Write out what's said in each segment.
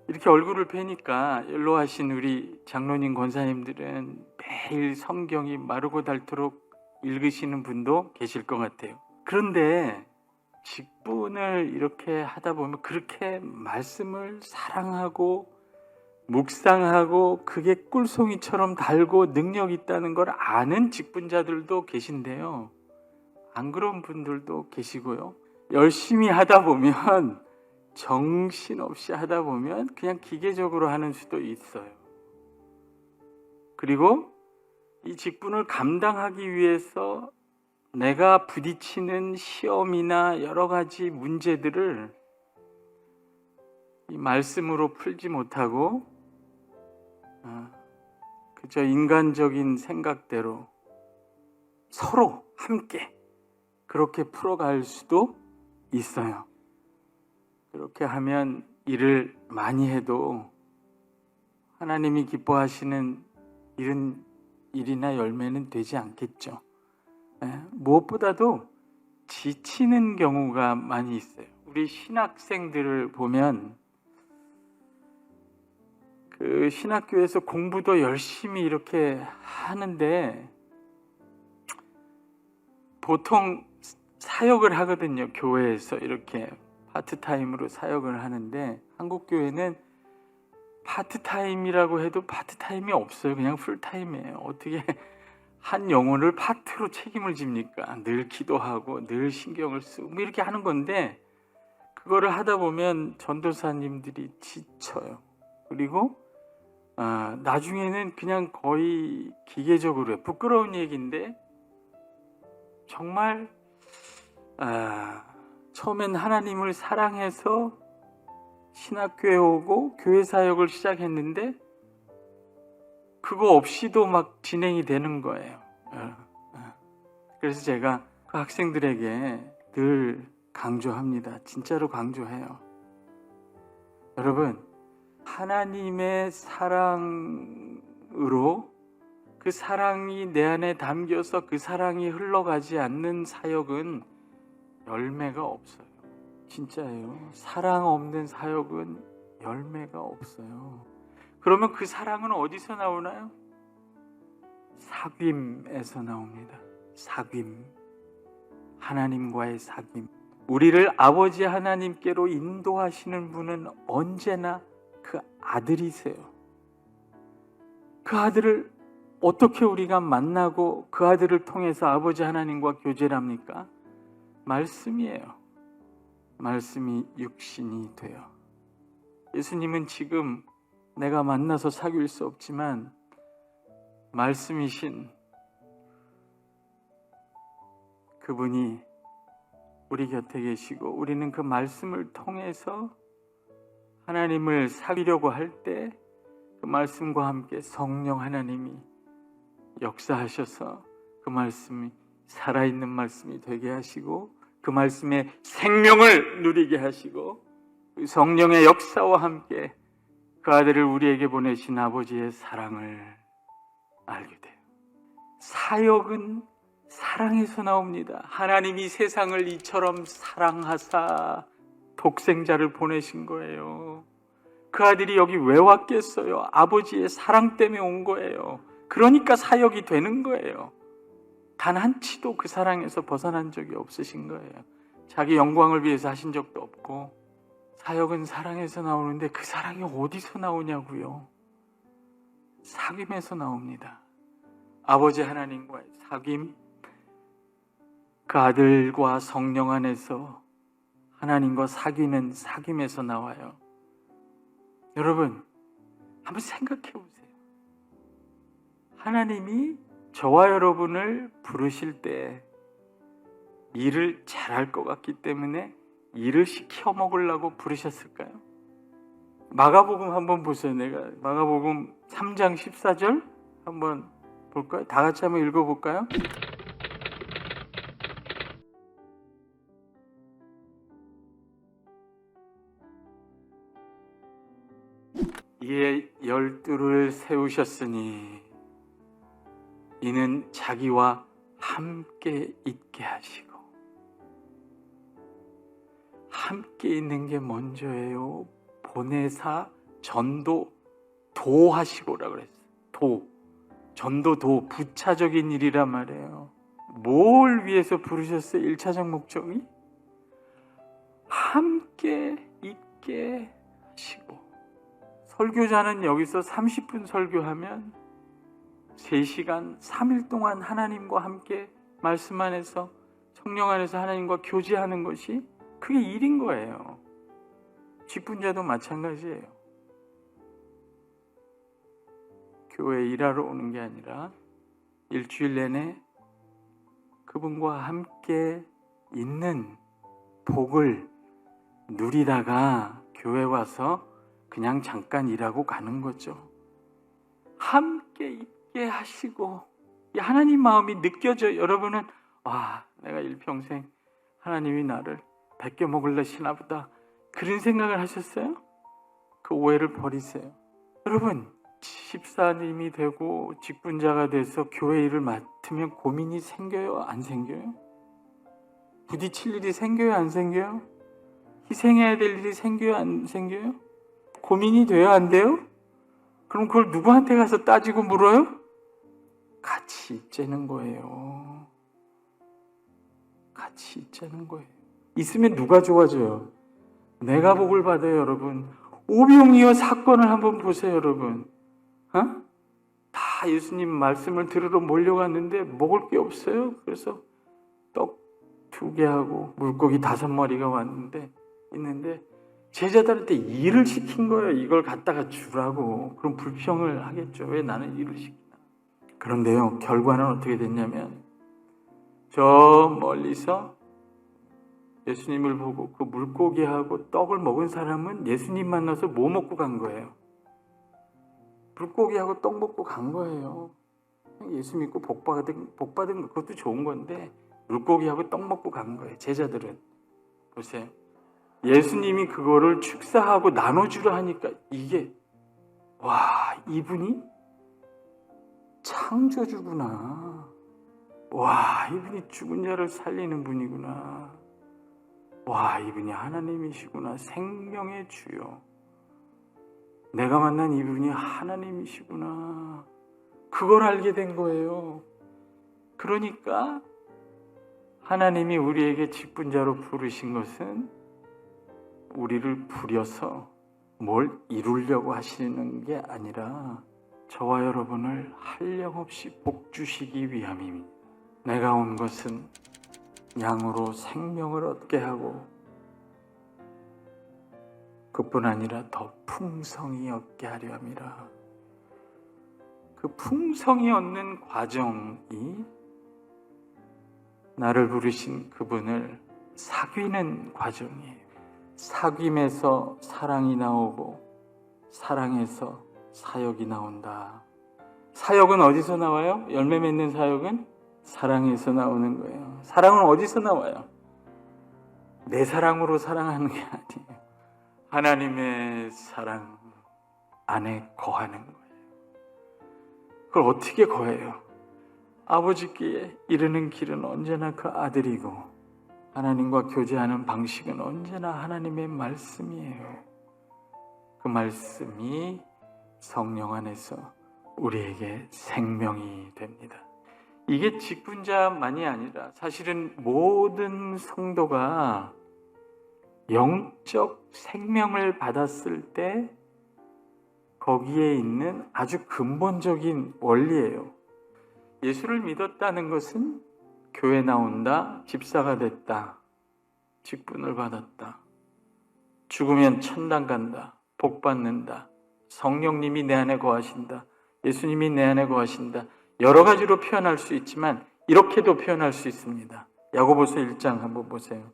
이렇게 얼굴을 뵈니까 연로하신 우리 장로님 권사님들은 매일 성경이 마르고 닳도록 읽으시는 분도 계실 것 같아요. 그런데 직분을 이렇게 하다 보면 그렇게 말씀을 사랑하고 묵상하고 그게 꿀송이처럼 달고 능력 있다는 걸 아는 직분자들도 계신데요. 안 그런 분들도 계시고요. 열심히 하다 보면 정신없이 하다 보면 그냥 기계적으로 하는 수도 있어요. 그리고 이 직분을 감당하기 위해서 내가 부딪히는 시험이나 여러 가지 문제들을 이 말씀으로 풀지 못하고 그저 인간적인 생각대로 서로 함께 그렇게 풀어갈 수도 있어요. 그렇게 하면 일을 많이 해도 하나님이 기뻐하시는 일이나 열매는 되지 않겠죠. 무엇보다도 지치는 경우가 많이 있어요. 우리 신학생들을 보면 그 신학교에서 공부도 열심히 이렇게 하는데 보통 사역을 하거든요. 교회에서 이렇게 파트타임으로 사역을 하는데 한국 교회는 파트타임이라고 해도 파트타임이 없어요. 그냥 풀타임이에요. 어떻게 한 영혼을 파트로 책임을 집니까? 늘 기도하고 늘 신경을 쓰고 뭐 이렇게 하는 건데 그거를 하다 보면 전도사님들이 지쳐요. 그리고 나중에는 그냥 거의 기계적으로 해요. 부끄러운 얘기인데 정말 처음엔 하나님을 사랑해서 신학교에 오고 교회 사역을 시작했는데 그거 없이도 막 진행이 되는 거예요. 그래서 제가 그 학생들에게 늘 강조합니다. 진짜로 강조해요. 여러분, 하나님의 사랑으로 그 사랑이 내 안에 담겨서 그 사랑이 흘러가지 않는 사역은 열매가 없어요. 진짜예요. 사랑 없는 사역은 열매가 없어요. 그러면 그 사랑은 어디서 나오나요? 사귐에서 나옵니다. 사귐. 하나님과의 사귐. 우리를 아버지 하나님께로 인도하시는 분은 언제나 그 아들이세요. 그 아들을 어떻게 우리가 만나고 그 아들을 통해서 아버지 하나님과 교제를 합니까? 말씀이에요. 말씀이 육신이 돼요. 예수님은 지금 내가 만나서 사귈 수 없지만 말씀이신 그분이 우리 곁에 계시고 우리는 그 말씀을 통해서 하나님을 사귀려고 할 때 그 말씀과 함께 성령 하나님이 역사하셔서 그 말씀이 살아있는 말씀이 되게 하시고 그 말씀의 생명을 누리게 하시고 그 성령의 역사와 함께 그 아들을 우리에게 보내신 아버지의 사랑을 알게 돼요. 사역은 사랑에서 나옵니다. 하나님이 세상을 이처럼 사랑하사 독생자를 보내신 거예요. 그 아들이 여기 왜 왔겠어요? 아버지의 사랑 때문에 온 거예요. 그러니까 사역이 되는 거예요. 단 한치도 그 사랑에서 벗어난 적이 없으신 거예요. 자기 영광을 위해서 하신 적도 없고 사역은 사랑에서 나오는데 그 사랑이 어디서 나오냐고요? 사귐에서 나옵니다. 아버지 하나님과의 사귐, 그 아들과 성령 안에서 하나님과 사귀는 사귐에서 나와요. 여러분, 한번 생각해 보세요. 하나님이 저와 여러분을 부르실 때 일을 잘할 것 같기 때문에 일을 시켜 먹으려고 부르셨을까요? 마가복음 한번 보세요. 내가 마가복음 3장 14절 한번 볼까요? 다 같이 한번 읽어볼까요? 이에 12를 세우셨으니 이는 자기와 함께 있게 하시고 함께 있는 게 먼저예요. 보내사 전도 도하시고라 그랬어요. 전도 부차적인 일이란 말이에요. 뭘 위해서 부르셨어요? 1차적 목적이? 함께 있게 하시고. 설교자는 여기서 30분 설교하면 3시간, 3일 동안 하나님과 함께 말씀 안에서, 성령 안에서 하나님과 교제하는 것이 그게 일인 거예요. 직분자도 마찬가지예요. 교회에 일하러 오는 게 아니라 일주일 내내 그분과 함께 있는 복을 누리다가 교회 와서 그냥 잠깐 일하고 가는 거죠. 함께 있게 하시고, 이 하나님 마음이 느껴져요. 여러분은 내가 일평생 하나님이 나를 베껴 먹으려시나 보다, 그런 생각을 하셨어요? 그 오해를 버리세요. 여러분, 집사님이 되고 직분자가 돼서 교회 일을 맡으면 고민이 생겨요? 안 생겨요? 부딪힐 일이 생겨요? 안 생겨요? 희생해야 될 일이 생겨요? 안 생겨요? 고민이 돼요? 안 돼요? 그럼 그걸 누구한테 가서 따지고 물어요? 같이 있자는 거예요. 같이 있자는 거예요. 있으면 누가 좋아져요? 내가 복을 받아요, 여러분. 오병이어 사건을 한번 보세요, 여러분. 다 예수님 말씀을 들으러 몰려갔는데 먹을 게 없어요. 그래서 떡 2개 하고 물고기 5마리가 있는데 제자들한테 일을 시킨 거예요. 이걸 갖다가 주라고. 그럼 불평을 하겠죠. 왜 나는 일을 시키나. 그런데요, 결과는 어떻게 됐냐면 저 멀리서 예수님을 보고 그 물고기하고 떡을 먹은 사람은 예수님 만나서 뭐 먹고 간 거예요? 물고기하고 떡 먹고 간 거예요. 예수 믿고 복 받은 그것도 좋은 건데 물고기하고 떡 먹고 간 거예요. 제자들은. 보세요. 예수님이 그거를 축사하고 나눠주려 하니까 이게, 이분이 창조주구나. 이분이 죽은 자를 살리는 분이구나. 이분이 하나님이시구나. 생명의 주요. 내가 만난 이분이 하나님이시구나. 그걸 알게 된 거예요. 그러니까 하나님이 우리에게 직분자로 부르신 것은 우리를 부려서 뭘 이루려고 하시는 게 아니라 저와 여러분을 한량없이 복 주시기 위함입니다. 내가 온 것은 양으로 생명을 얻게 하고 그뿐 아니라 더 풍성히 얻게 하려 함이라. 그 풍성히 얻는 과정이 나를 부르신 그분을 사귀는 과정이에요. 사귐에서 사랑이 나오고 사랑에서 사역이 나온다. 사역은 어디서 나와요? 열매 맺는 사역은 사랑에서 나오는 거예요. 사랑은 어디서 나와요? 내 사랑으로 사랑하는 게 아니에요. 하나님의 사랑 안에 거하는 거예요. 그걸 어떻게 거해요? 아버지께 이르는 길은 언제나 그 아들이고 하나님과 교제하는 방식은 언제나 하나님의 말씀이에요. 그 말씀이 성령 안에서 우리에게 생명이 됩니다. 이게 직분자만이 아니라 사실은 모든 성도가 영적 생명을 받았을 때 거기에 있는 아주 근본적인 원리예요. 예수를 믿었다는 것은 교회 나온다, 집사가 됐다, 직분을 받았다, 죽으면 천당 간다, 복 받는다, 성령님이 내 안에 거하신다, 예수님이 내 안에 거하신다. 여러 가지로 표현할 수 있지만 이렇게도 표현할 수 있습니다. 야고보서 1장 한번 보세요.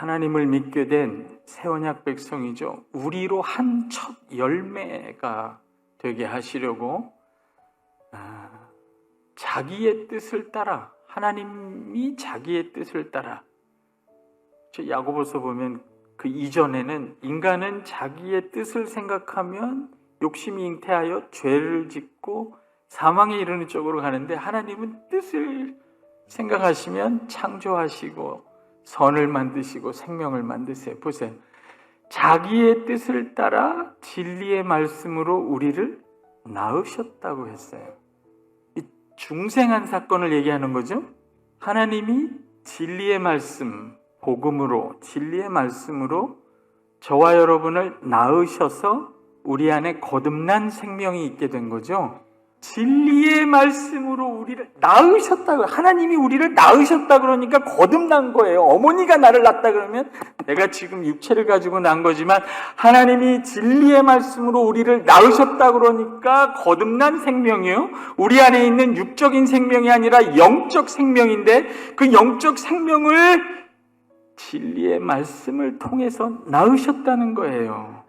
하나님을 믿게 된 새 언약 백성이죠. 우리로 한 첫 열매가 되게 하시려고 자기의 뜻을 따라, 하나님이 자기의 뜻을 따라, 야고보서 보면 그 이전에는 인간은 자기의 뜻을 생각하면 욕심이 잉태하여 죄를 짓고 사망에 이르는 쪽으로 가는데 하나님은 뜻을 생각하시면 창조하시고 선을 만드시고 생명을 만드세요. 보세요. 자기의 뜻을 따라 진리의 말씀으로 우리를 낳으셨다고 했어요. 이 중생한 사건을 얘기하는 거죠. 하나님이 진리의 말씀, 복음으로, 진리의 말씀으로 저와 여러분을 낳으셔서 우리 안에 거듭난 생명이 있게 된 거죠. 진리의 말씀으로 우리를 낳으셨다고, 하나님이 우리를 낳으셨다 그러니까 거듭난 거예요. 어머니가 나를 낳았다 그러면 내가 지금 육체를 가지고 난 거지만 하나님이 진리의 말씀으로 우리를 낳으셨다 그러니까 거듭난 생명이요. 우리 안에 있는 육적인 생명이 아니라 영적 생명인데 그 영적 생명을 진리의 말씀을 통해서 낳으셨다는 거예요.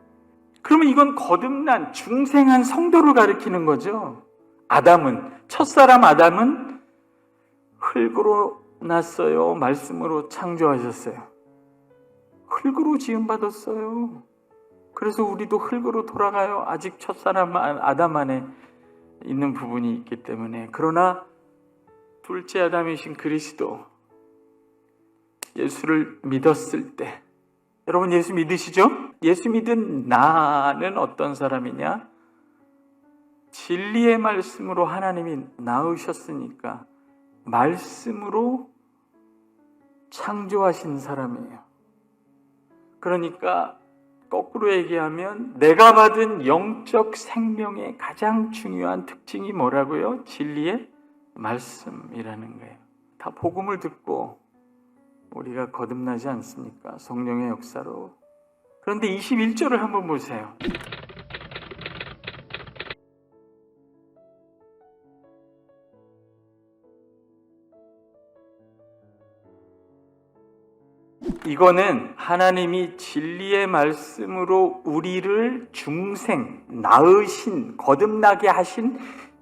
그러면 이건 거듭난 중생한 성도를 가리키는 거죠. 첫사람 아담은 흙으로 났어요. 말씀으로 창조하셨어요. 흙으로 지음받았어요. 그래서 우리도 흙으로 돌아가요. 아직 첫사람 아담 안에 있는 부분이 있기 때문에. 그러나 둘째 아담이신 그리스도, 예수를 믿었을 때, 여러분 예수 믿으시죠? 예수 믿은 나는 어떤 사람이냐? 진리의 말씀으로 하나님이 낳으셨으니까 말씀으로 창조하신 사람이에요. 그러니까 거꾸로 얘기하면 내가 받은 영적 생명의 가장 중요한 특징이 뭐라고요? 진리의 말씀이라는 거예요. 다 복음을 듣고 우리가 거듭나지 않습니까? 성령의 역사로. 그런데 21절을 한번 보세요. 이거는 하나님이 진리의 말씀으로 우리를 낳으신, 거듭나게 하신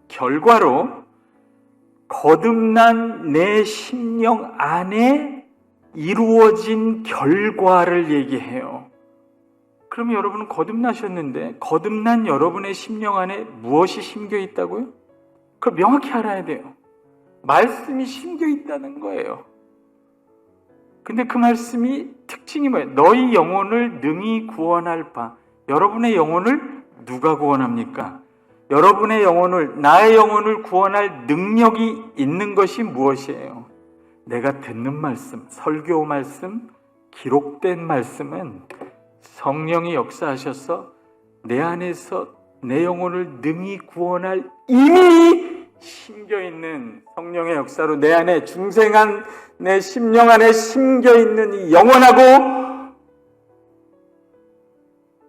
결과로 거듭난 내 심령 안에 이루어진 결과를 얘기해요. 그럼 여러분은 거듭나셨는데 거듭난 여러분의 심령 안에 무엇이 심겨 있다고요? 그걸 명확히 알아야 돼요. 말씀이 심겨 있다는 거예요. 근데 그 말씀이 특징이 뭐예요? 너희 영혼을 능히 구원할 바. 여러분의 영혼을 누가 구원합니까? 여러분의 영혼을, 나의 영혼을 구원할 능력이 있는 것이 무엇이에요? 내가 듣는 말씀, 설교 말씀, 기록된 말씀은 성령이 역사하셔서 내 안에서 내 영혼을 능히 구원할 이미 심겨있는 성령의 역사로 내 안에 중생한 내 심령 안에 심겨있는 이 영원하고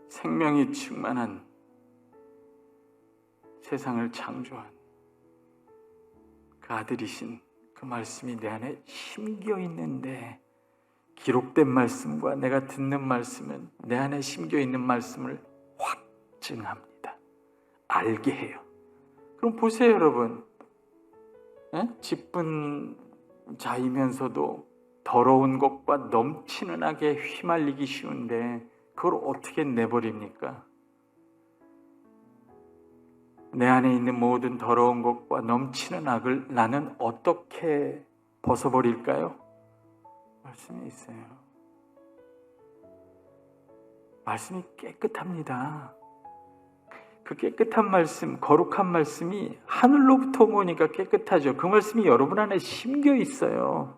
생명이 충만한 세상을 창조한 그 아들이신 그 말씀이 내 안에 심겨있는데 기록된 말씀과 내가 듣는 말씀은 내 안에 심겨있는 말씀을 확증합니다. 알게 해요. 그럼 보세요 여러분. 기쁜 자이면서도 더러운 것과 넘치는 악에 휘말리기 쉬운데 그걸 어떻게 내버립니까? 내 안에 있는 모든 더러운 것과 넘치는 악을 나는 어떻게 벗어버릴까요? 말씀이 있어요. 말씀이 깨끗합니다. 그 깨끗한 말씀, 거룩한 말씀이 하늘로부터 오니까 깨끗하죠. 그 말씀이 여러분 안에 심겨 있어요.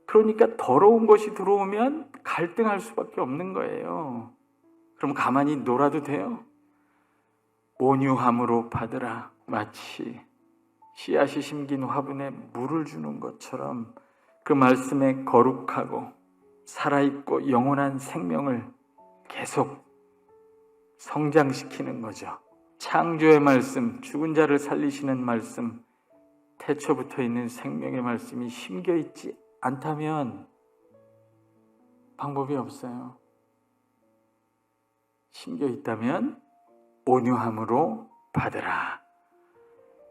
그러니까 더러운 것이 들어오면 갈등할 수밖에 없는 거예요. 그럼 가만히 놀아도 돼요? 온유함으로 받으라. 마치 씨앗이 심긴 화분에 물을 주는 것처럼 그 말씀에 거룩하고 살아있고 영원한 생명을 계속 성장시키는 거죠. 창조의 말씀, 죽은 자를 살리시는 말씀, 태초부터 있는 생명의 말씀이 심겨있지 않다면 방법이 없어요. 심겨있다면 온유함으로 받으라.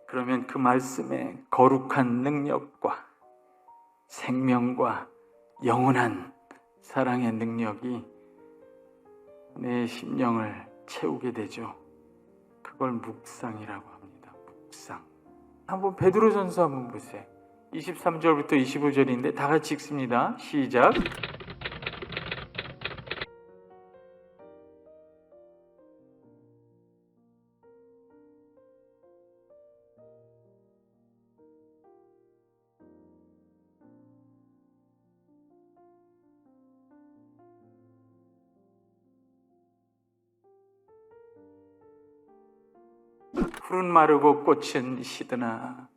그러면 그 말씀에 거룩한 능력과 생명과 영원한 사랑의 능력이 내 심령을 채우게 되죠. 그걸 묵상이라고 합니다. 묵상. 한번 베드로전서 한번 보세요. 23절부터 25절인데 다 같이 읽습니다. 시작. 풀은 마르고 꽃은 시드나.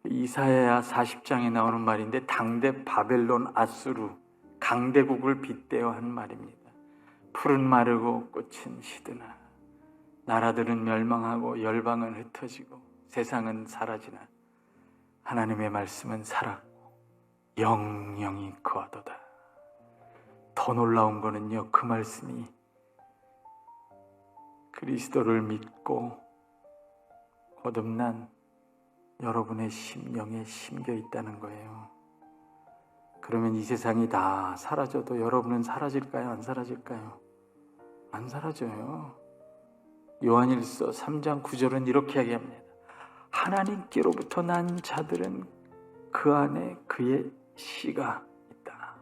이사야 40장에 나오는 말인데 당대 바벨론 아수르 강대국을 빗대어 한 말입니다. 풀은 마르고 꽃은 시드나. 나라들은 멸망하고 열방은 흩어지고 세상은 사라지나 하나님의 말씀은 살았고 영영이 거하도다. 더 놀라운 거는요, 그 말씀이 그리스도를 믿고 거듭난 여러분의 심령에 심겨 있다는 거예요. 그러면 이 세상이 다 사라져도 여러분은 사라질까요? 안 사라질까요? 안 사라져요. 요한일서 3장 9절은 이렇게 이야기합니다. 하나님께로부터 난 자들은 그 안에 그의 씨가 있다.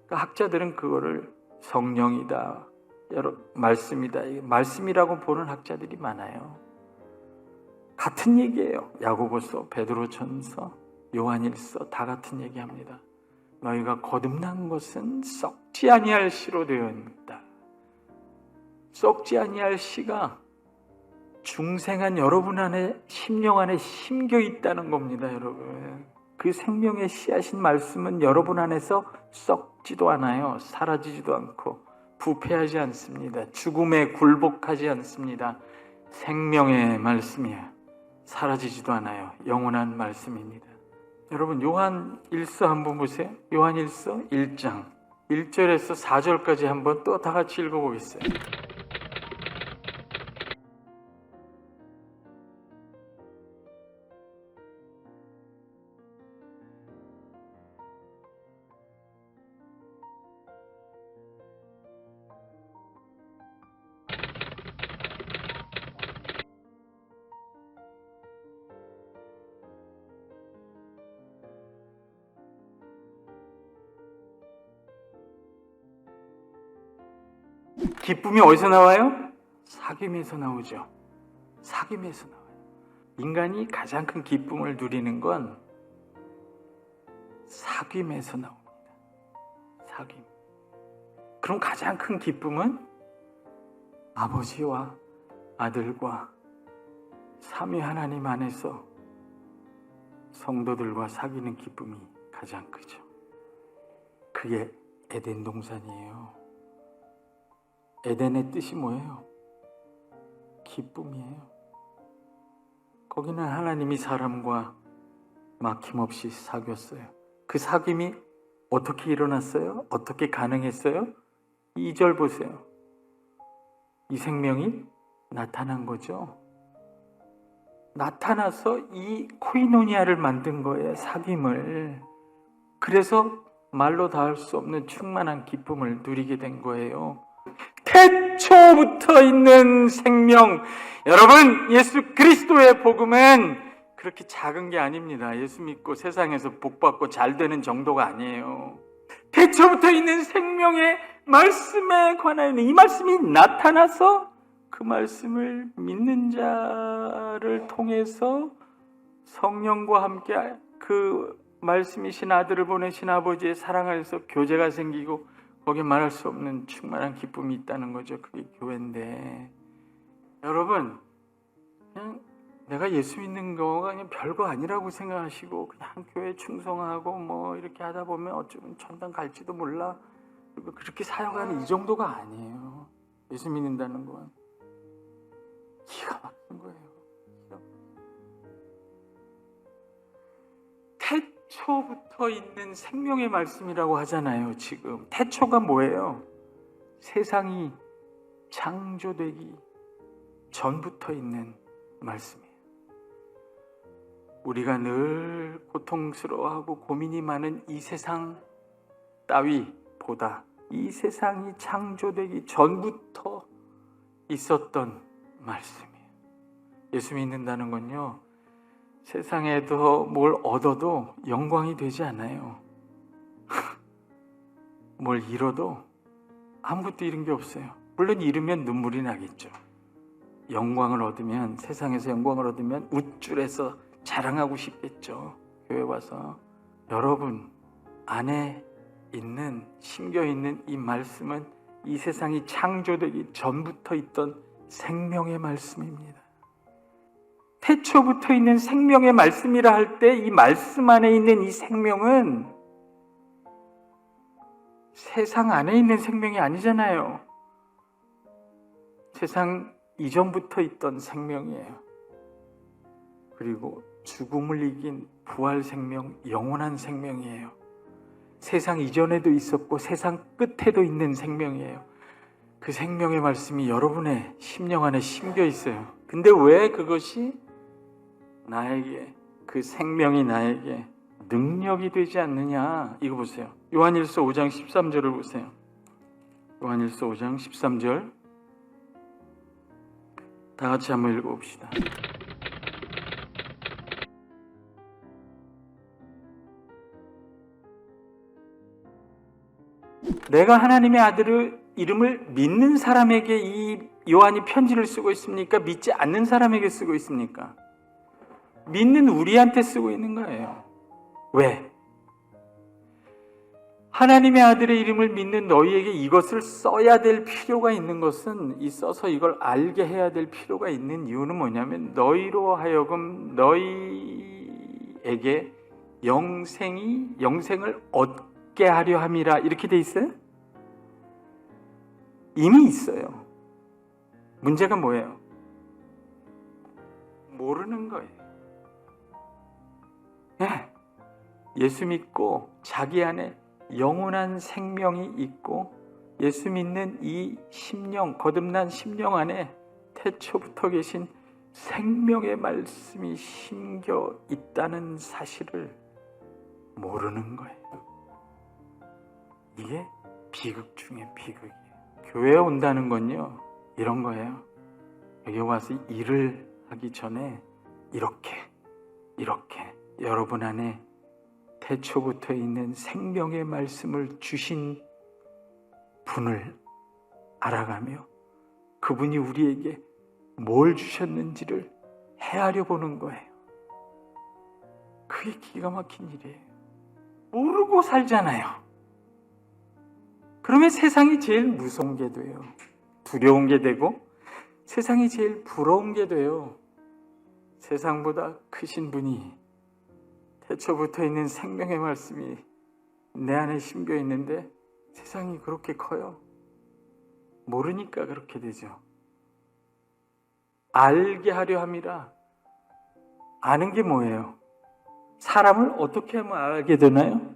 그러니까 학자들은 그거를 성령이다, 말씀이다, 말씀이라고 보는 학자들이 많아요. 같은 얘기예요. 야고보서, 베드로전서, 요한일서 다 같은 얘기합니다. 너희가 거듭난 것은 썩지 아니할 씨로 되어 있다. 썩지 아니할 씨가 중생한 여러분 안에, 심령 안에 심겨 있다는 겁니다, 여러분. 그 생명의 씨하신 말씀은 여러분 안에서 썩지도 않아요. 사라지지도 않고 부패하지 않습니다. 죽음에 굴복하지 않습니다. 생명의 말씀이에요. 사라지지도 않아요. 영원한 말씀입니다. 여러분, 요한 1서 한번 보세요. 요한 1서 1장 1절에서 4절까지 한번 또 다 같이 읽어보겠어요. 기쁨이 어디서 나와요? 사귐에서 나오죠. 사귐에서 나와요. 인간이 가장 큰 기쁨을 누리는 건 사귐에서 나옵니다. 사귐. 그럼 가장 큰 기쁨은 아버지와 아들과 삼위 하나님 안에서 성도들과 사귀는 기쁨이 가장 크죠. 그게 에덴 동산이에요. 에덴의 뜻이 뭐예요? 기쁨이에요. 거기는 하나님이 사람과 막힘없이 사귀었어요. 그 사귐이 어떻게 일어났어요? 어떻게 가능했어요? 2절 보세요. 이 생명이 나타난 거죠. 나타나서 이 코이노니아를 만든 거예요. 사귐을. 그래서 말로 닿을 수 없는 충만한 기쁨을 누리게 된 거예요. 태초부터 있는 생명. 여러분, 예수 그리스도의 복음은 그렇게 작은 게 아닙니다. 예수 믿고 세상에서 복받고 잘 되는 정도가 아니에요. 태초부터 있는 생명의 말씀에 관하여 이 말씀이 나타나서 그 말씀을 믿는 자를 통해서 성령과 함께 그 말씀이신 아들을 보내신 아버지의 사랑 안에서 교제가 생기고 거기에 말할 수 없는 충만한 기쁨이 있다는 거죠. 그게 교회인데, 여러분, 그냥 내가 예수 믿는 거가 그냥 별거 아니라고 생각하시고 그냥 교회에 충성하고 뭐 이렇게 하다 보면 어쩌면 천당 갈지도 몰라, 그리고 그렇게 사역하는 이 정도가 아니에요. 예수 믿는다는 건 기가 막힌 거예요. 태초부터 있는 생명의 말씀이라고 하잖아요. 지금 태초가 뭐예요? 세상이 창조되기 전부터 있는 말씀이에요. 우리가 늘 고통스러워하고 고민이 많은 이 세상 따위보다 이 세상이 창조되기 전부터 있었던 말씀이에요. 예수 믿는다는 건요, 세상에도 뭘 얻어도 영광이 되지 않아요. 뭘 잃어도 아무것도 잃은 게 없어요. 물론 잃으면 눈물이 나겠죠. 영광을 얻으면, 세상에서 영광을 얻으면 우쭐해서 자랑하고 싶겠죠. 교회 와서. 여러분 안에 있는, 심겨 있는 이 말씀은 이 세상이 창조되기 전부터 있던 생명의 말씀입니다. 태초부터 있는 생명의 말씀이라 할 때 이 말씀 안에 있는 이 생명은 세상 안에 있는 생명이 아니잖아요. 세상 이전부터 있던 생명이에요. 그리고 죽음을 이긴 부활 생명, 영원한 생명이에요. 세상 이전에도 있었고 세상 끝에도 있는 생명이에요. 그 생명의 말씀이 여러분의 심령 안에 심겨 있어요. 근데 왜 그것이 나에게, 그 생명이 나에게 능력이 되지 않느냐? 이거 보세요. 요한일서 5장 13절을 보세요. 요한일서 5장 13절 다 같이 한번 읽어봅시다. 내가 하나님의 아들의 이름을 믿는 사람에게 이 요한이 편지를 쓰고 있습니까? 믿지 않는 사람에게 쓰고 있습니까? 믿는 우리한테 쓰고 있는 거예요. 왜? 하나님의 아들의 이름을 믿는 너희에게 이것을 써야 될 필요가 있는 것은, 이 써서 이걸 알게 해야 될 필요가 있는 이유는 뭐냐면, 너희로 하여금 너희에게 영생을 얻게 하려 함이라. 이렇게 돼 있어요? 이미 있어요. 문제가 뭐예요? 모르는 거예요. 네. 예수 믿고 자기 안에 영원한 생명이 있고 예수 믿는 이 심령, 거듭난 심령 안에 태초부터 계신 생명의 말씀이 심겨 있다는 사실을 모르는 거예요. 이게 비극 중에 비극이에요. 교회에 온다는 건요, 이런 거예요. 여기 와서 일을 하기 전에 이렇게 여러분 안에 태초부터 있는 생명의 말씀을 주신 분을 알아가며 그분이 우리에게 뭘 주셨는지를 헤아려 보는 거예요. 그게 기가 막힌 일이에요. 모르고 살잖아요. 그러면 세상이 제일 무서운 게 돼요. 두려운 게 되고 세상이 제일 부러운 게 돼요. 세상보다 크신 분이, 태초부터 있는 생명의 말씀이 내 안에 심겨 있는데 세상이 그렇게 커요. 모르니까 그렇게 되죠. 알게 하려 함이라. 아는 게 뭐예요? 사람을 어떻게 하면 알게 되나요?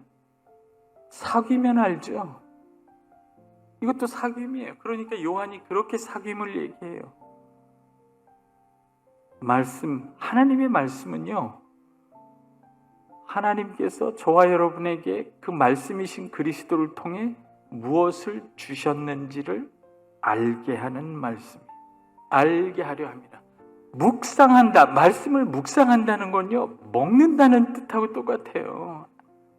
사귀면 알죠. 이것도 사귐이에요. 그러니까 요한이 그렇게 사귐을 얘기해요. 말씀, 하나님의 말씀은요, 하나님께서 저와 여러분에게 그 말씀이신 그리스도를 통해 무엇을 주셨는지를 알게 하는 말씀. 알게 하려 합니다. 묵상한다, 말씀을 묵상한다는 건요, 먹는다는 뜻하고 똑같아요.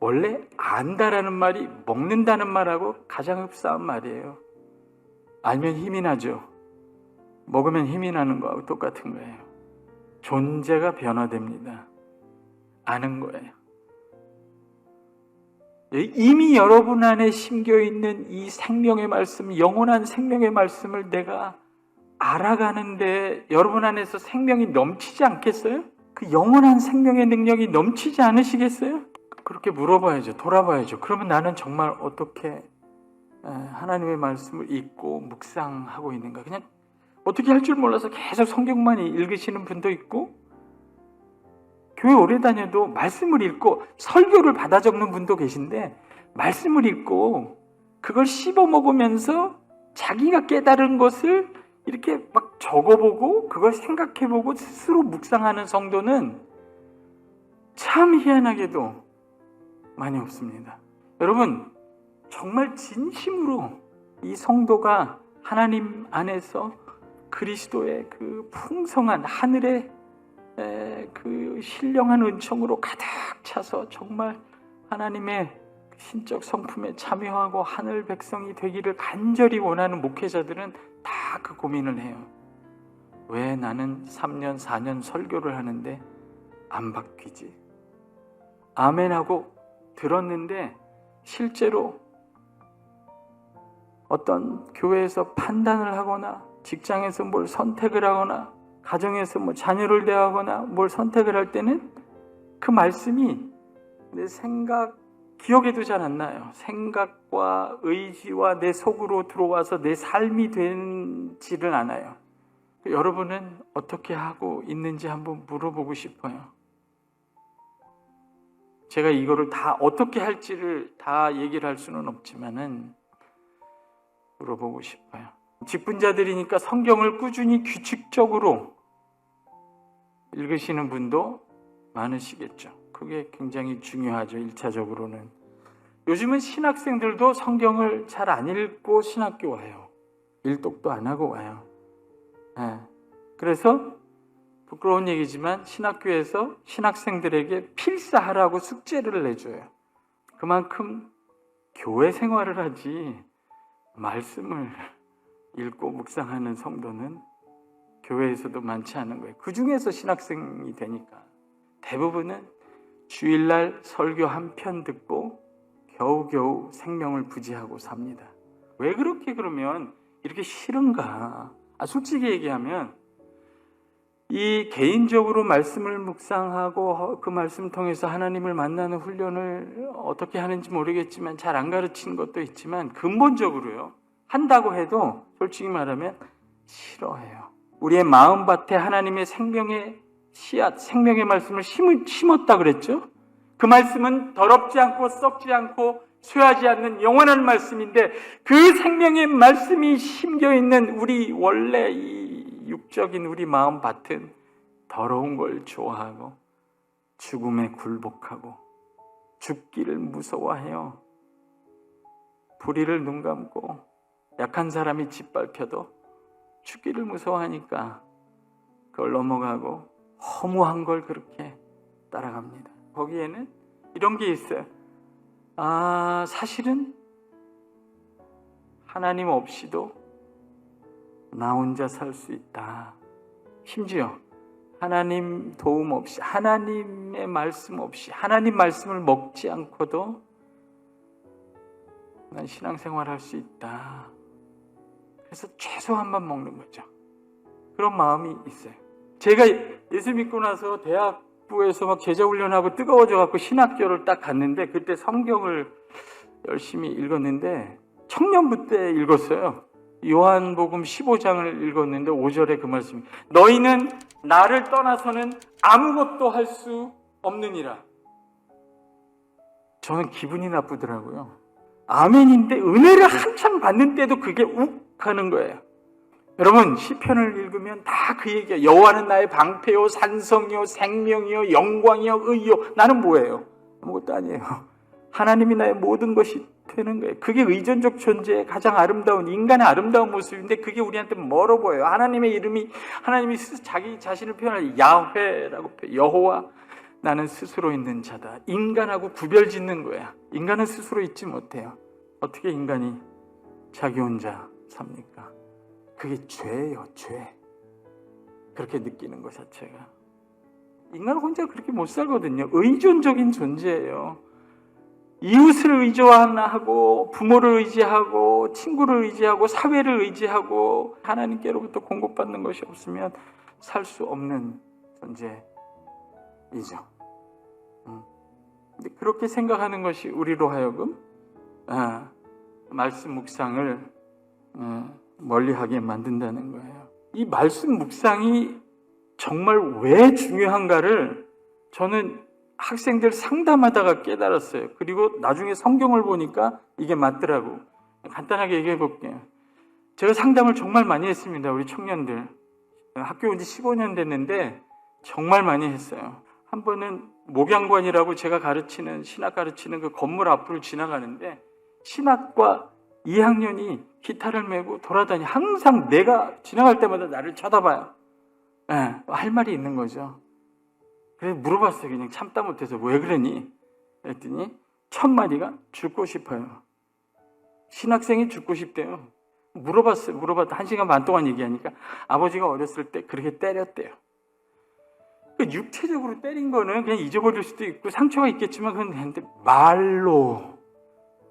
원래 안다라는 말이 먹는다는 말하고 가장 흡사한 말이에요. 알면 힘이 나죠. 먹으면 힘이 나는 거하고 똑같은 거예요. 존재가 변화됩니다. 아는 거예요. 이미 여러분 안에 심겨있는 이 생명의 말씀, 영원한 생명의 말씀을 내가 알아가는데 여러분 안에서 생명이 넘치지 않겠어요? 그 영원한 생명의 능력이 넘치지 않으시겠어요? 그렇게 물어봐야죠. 돌아봐야죠. 그러면 나는 정말 어떻게 하나님의 말씀을 읽고 묵상하고 있는가? 그냥 어떻게 할 줄 몰라서 계속 성경만 읽으시는 분도 있고, 교회 오래 다녀도 말씀을 읽고 설교를 받아 적는 분도 계신데, 말씀을 읽고 그걸 씹어 먹으면서 자기가 깨달은 것을 이렇게 막 적어보고 그걸 생각해보고 스스로 묵상하는 성도는 참 희한하게도 많이 없습니다. 여러분, 정말 진심으로 이 성도가 하나님 안에서 그리스도의 그 풍성한 하늘의 그 신령한 은총으로 가득 차서 정말 하나님의 신적 성품에 참여하고 하늘 백성이 되기를 간절히 원하는 목회자들은 다 그 고민을 해요. 왜 나는 3년, 4년 설교를 하는데 안 바뀌지? 아멘하고 들었는데 실제로 어떤 교회에서 판단을 하거나 직장에서 뭘 선택을 하거나 가정에서 뭐 자녀를 대하거나 뭘 선택을 할 때는 그 말씀이 내 생각, 기억에도 잘 안 나요. 생각과 의지와 내 속으로 들어와서 내 삶이 되지를 않아요. 여러분은 어떻게 하고 있는지 한번 물어보고 싶어요. 제가 이거를 다 어떻게 할지를 다 얘기를 할 수는 없지만은 물어보고 싶어요. 직분자들이니까 성경을 꾸준히 규칙적으로 읽으시는 분도 많으시겠죠. 그게 굉장히 중요하죠. 1차적으로는. 요즘은 신학생들도 성경을 잘 안 읽고 신학교 와요. 일독도 안 하고 와요. 그래서 부끄러운 얘기지만 신학교에서 신학생들에게 필사하라고 숙제를 내줘요. 그만큼 교회 생활을 하지 말씀을 읽고 묵상하는 성도는 교회에서도 많지 않은 거예요. 그 중에서 신학생이 되니까. 대부분은 주일날 설교 한 편 듣고 겨우겨우 생명을 부지하고 삽니다. 왜 그렇게 그러면 이렇게 싫은가? 솔직히 얘기하면 이 개인적으로 말씀을 묵상하고 그 말씀 통해서 하나님을 만나는 훈련을 어떻게 하는지 모르겠지만 잘 안 가르치는 것도 있지만 근본적으로요. 한다고 해도 솔직히 말하면 싫어해요. 우리의 마음밭에 하나님의 생명의 씨앗, 생명의 말씀을 심었다 그랬죠? 그 말씀은 더럽지 않고 썩지 않고 쇠하지 않는 영원한 말씀인데 그 생명의 말씀이 심겨있는 우리 원래 이 육적인 우리 마음밭은 더러운 걸 좋아하고 죽음에 굴복하고 죽기를 무서워해요. 불의를 눈 감고 약한 사람이 짓밟혀도 죽기를 무서워하니까 그걸 넘어가고 허무한 걸 그렇게 따라갑니다. 거기에는 이런 게 있어요. 사실은 하나님 없이도 나 혼자 살 수 있다. 심지어 하나님 도움 없이, 하나님의 말씀 없이, 하나님 말씀을 먹지 않고도 난 신앙생활 할 수 있다. 그래서 최소한만 먹는 거죠. 그런 마음이 있어요. 제가 예수 믿고 나서 대학부에서 막 제자훈련하고 뜨거워져갖고 신학교를 딱 갔는데 그때 성경을 열심히 읽었는데 청년부 때 읽었어요. 요한복음 15장을 읽었는데 5절에 그 말씀이 너희는 나를 떠나서는 아무것도 할 수 없느니라. 저는 기분이 나쁘더라고요. 아멘인데 은혜를 한참 받는 때도 그게 욱 하는 거예요. 여러분 시편을 읽으면 다 그 얘기야. 여호와는 나의 방패요 산성이요 생명이요 영광이요 의요. 나는 뭐예요? 아무것도 아니에요. 하나님이 나의 모든 것이 되는 거예요. 그게 의존적 존재의 가장 아름다운 인간의 아름다운 모습인데 그게 우리한테 멀어 보여요. 하나님의 이름이 하나님이 자기 자신을 표현할 야훼라고 여호와 나는 스스로 있는 자다. 인간하고 구별짓는 거야. 인간은 스스로 있지 못해요. 어떻게 인간이 자기 혼자 삽니까? 그게 죄예요. 죄. 그렇게 느끼는 것 자체가. 인간은 혼자 그렇게 못 살거든요. 의존적인 존재예요. 이웃을 의존하고 부모를 의지하고 친구를 의지하고 사회를 의지하고 하나님께로부터 공급받는 것이 없으면 살 수 없는 존재이죠. 근데 그렇게 생각하는 것이 우리로 하여금 말씀 묵상을 멀리하게 만든다는 거예요. 이 말씀 묵상이 정말 왜 중요한가를 저는 학생들 상담하다가 깨달았어요. 그리고 나중에 성경을 보니까 이게 맞더라고. 간단하게 얘기해 볼게요. 제가 상담을 정말 많이 했습니다. 우리 청년들. 학교 온 지 15년 됐는데 정말 많이 했어요. 한 번은 목양관이라고 제가 가르치는 신학 가르치는 그 건물 앞을 지나가는데 신학과 2학년이 기타를 메고 돌아다니 항상 내가 지나갈 때마다 나를 쳐다봐요. 할 말이 있는 거죠. 그래서 물어봤어요. 그냥 참다 못해서 왜 그러니? 그랬더니 첫 마디가 죽고 싶어요. 신학생이 죽고 싶대요. 물어봤어요. 1시간 반 동안 얘기하니까 아버지가 어렸을 때 그렇게 때렸대요. 육체적으로 때린 거는 그냥 잊어버릴 수도 있고 상처가 있겠지만 그건 되는데 말로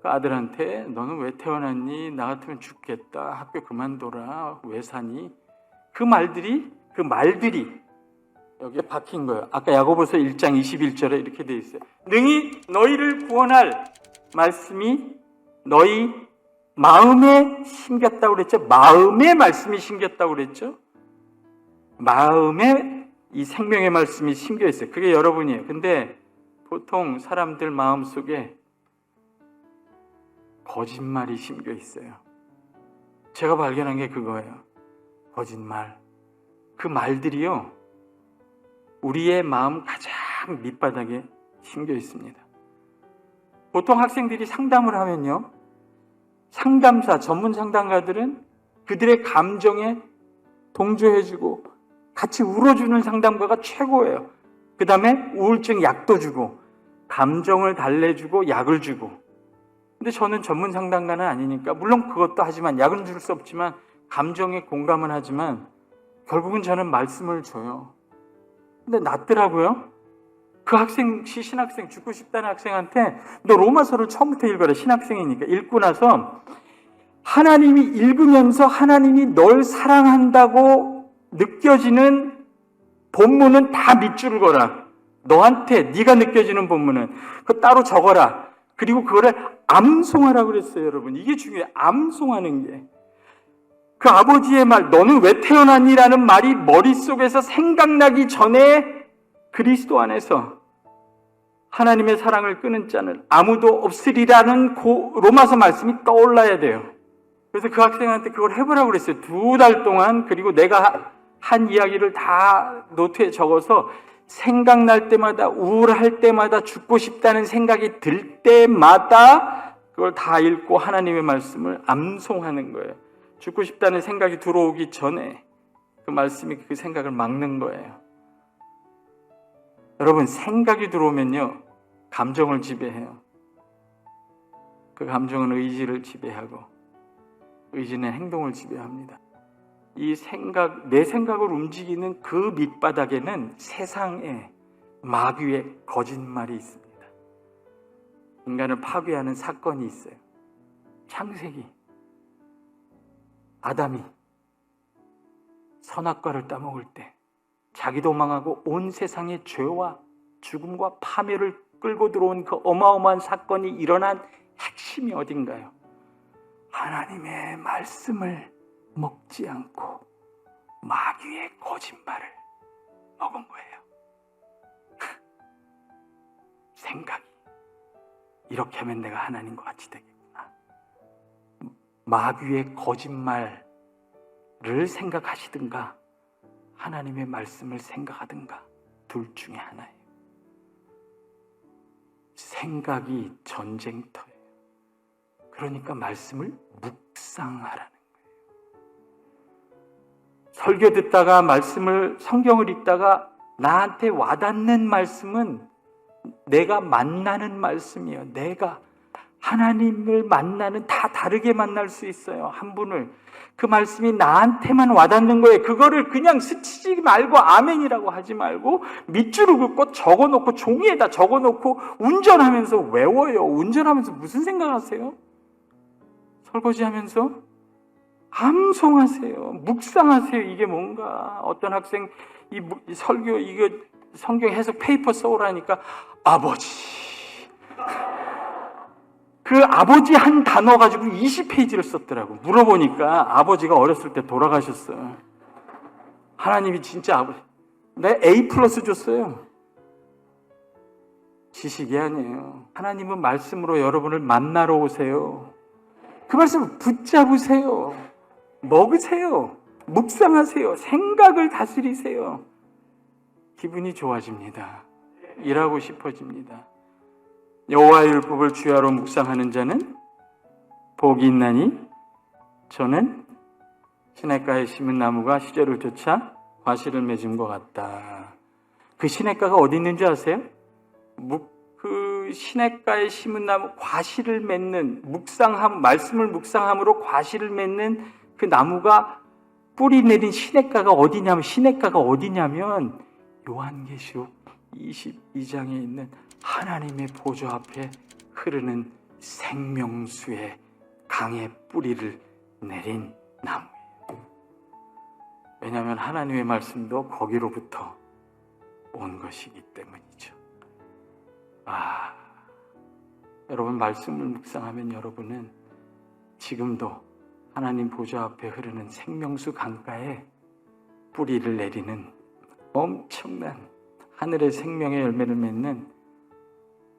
그 아들한테 너는 왜 태어났니? 나 같으면 죽겠다. 학교 그만둬라. 왜 사니? 그 말들이 여기에 박힌 거예요. 아까 야고보서 1장 21절에 이렇게 돼 있어요. 능히 너희를 구원할 말씀이 너희 마음에 심겼다고 그랬죠. 마음에 말씀이 심겼다고 그랬죠. 마음에 이 생명의 말씀이 심겨 있어요. 그게 여러분이에요. 근데 보통 사람들 마음속에 거짓말이 심겨 있어요. 제가 발견한 게 그거예요. 거짓말. 그 말들이요, 우리의 마음 가장 밑바닥에 심겨 있습니다. 보통 학생들이 상담을 하면요, 상담사, 전문 상담가들은 그들의 감정에 동조해주고 같이 울어주는 상담가가 최고예요. 그 다음에 우울증 약도 주고 감정을 달래주고 약을 주고. 근데 저는 전문 상담가는 아니니까 물론 그것도 하지만, 약은 줄 수 없지만 감정에 공감은 하지만 결국은 저는 말씀을 줘요. 근데 낫더라고요. 그 학생, 신학생, 죽고 싶다는 학생한테 너 로마서를 처음부터 읽어라. 신학생이니까. 읽고 나서 하나님이 읽으면서 하나님이 널 사랑한다고 느껴지는 본문은 다 밑줄을 거라. 너한테 네가 느껴지는 본문은 그거 따로 적어라. 그리고 그거를 암송하라고 그랬어요. 여러분, 이게 중요해요. 암송하는 게. 그 아버지의 말, 너는 왜 태어났니라는 말이 머릿속에서 생각나기 전에 그리스도 안에서 하나님의 사랑을 끄는 자는 아무도 없으리라는 로마서 말씀이 떠올라야 돼요. 그래서 그 학생한테 그걸 해보라고 그랬어요. 2달 동안. 그리고 내가 한 이야기를 다 노트에 적어서 생각날 때마다, 우울할 때마다, 죽고 싶다는 생각이 들 때마다 그걸 다 읽고 하나님의 말씀을 암송하는 거예요. 죽고 싶다는 생각이 들어오기 전에 그 말씀이 그 생각을 막는 거예요. 여러분, 생각이 들어오면요, 감정을 지배해요. 그 감정은 의지를 지배하고 의지는 행동을 지배합니다. 이 생각, 내 생각을 움직이는 그 밑바닥에는 세상에 마귀의 거짓말이 있습니다. 인간을 파괴하는 사건이 있어요. 창세기, 아담이 선악과를 따먹을 때 자기도 망하고 온 세상의 죄와 죽음과 파멸을 끌고 들어온 그 어마어마한 사건이 일어난 핵심이 어딘가요? 하나님의 말씀을 먹지 않고 마귀의 거짓말을 먹은 거예요. 생각이 이렇게 하면 내가 하나님과 같이 되겠구나. 마귀의 거짓말을 생각하시든가 하나님의 말씀을 생각하든가 둘 중에 하나예요. 생각이 전쟁터예요. 그러니까 말씀을 묵상하라는 거예요. 설교 듣다가 성경을 읽다가 나한테 와닿는 말씀은 내가 만나는 말씀이에요. 내가 하나님을 만나는, 다 다르게 만날 수 있어요. 한 분을. 그 말씀이 나한테만 와닿는 거예요. 그거를 그냥 스치지 말고 아멘이라고 하지 말고 밑줄을 긋고 적어놓고 종이에다 적어놓고 운전하면서 외워요. 운전하면서 무슨 생각하세요? 설거지하면서 암송하세요. 묵상하세요. 이게 뭔가. 어떤 학생 이 설교 이거 성경 해석 페이퍼 써오라니까 아버지. 그 아버지 한 단어 가지고 20페이지를 썼더라고. 물어보니까 아버지가 어렸을 때 돌아가셨어요. 하나님이 진짜 아버지. 내가 A+ 줬어요. 지식이 아니에요. 하나님은 말씀으로 여러분을 만나러 오세요. 그 말씀을 붙잡으세요. 먹으세요. 묵상하세요. 생각을 다스리세요. 기분이 좋아집니다. 일하고 싶어집니다. 여호와의 율법을 주야로 묵상하는 자는 복이 있나니 저는 시냇가에 심은 나무가 시절을 쫓아 과실을 맺은 것 같다. 그 시냇가가 어디 있는 줄 아세요? 그 시냇가에 심은 나무, 과실을 맺는, 말씀을 묵상함으로 과실을 맺는 그 나무가 뿌리 내린 시냇가가 어디냐면 요한계시록 22장에 있는 하나님의 보좌 앞에 흐르는 생명수의 강의 뿌리를 내린 나무예요. 왜냐하면 하나님의 말씀도 거기로부터 온 것이기 때문이죠. 여러분, 말씀을 묵상하면 여러분은 지금도 하나님 보좌 앞에 흐르는 생명수 강가에 뿌리를 내리는 엄청난 하늘의 생명의 열매를 맺는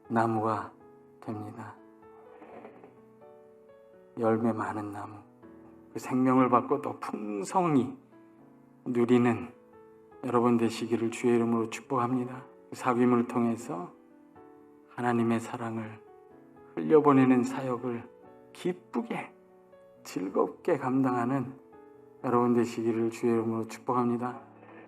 나무가 됩니다. 열매 많은 나무, 그 생명을 받고 더 풍성히 누리는 여러분 되시기를 주의 이름으로 축복합니다. 사귐을 통해서 하나님의 사랑을 흘려보내는 사역을 기쁘게 즐겁게 감당하는 여러분 되시기를 주의 이름으로 축복합니다.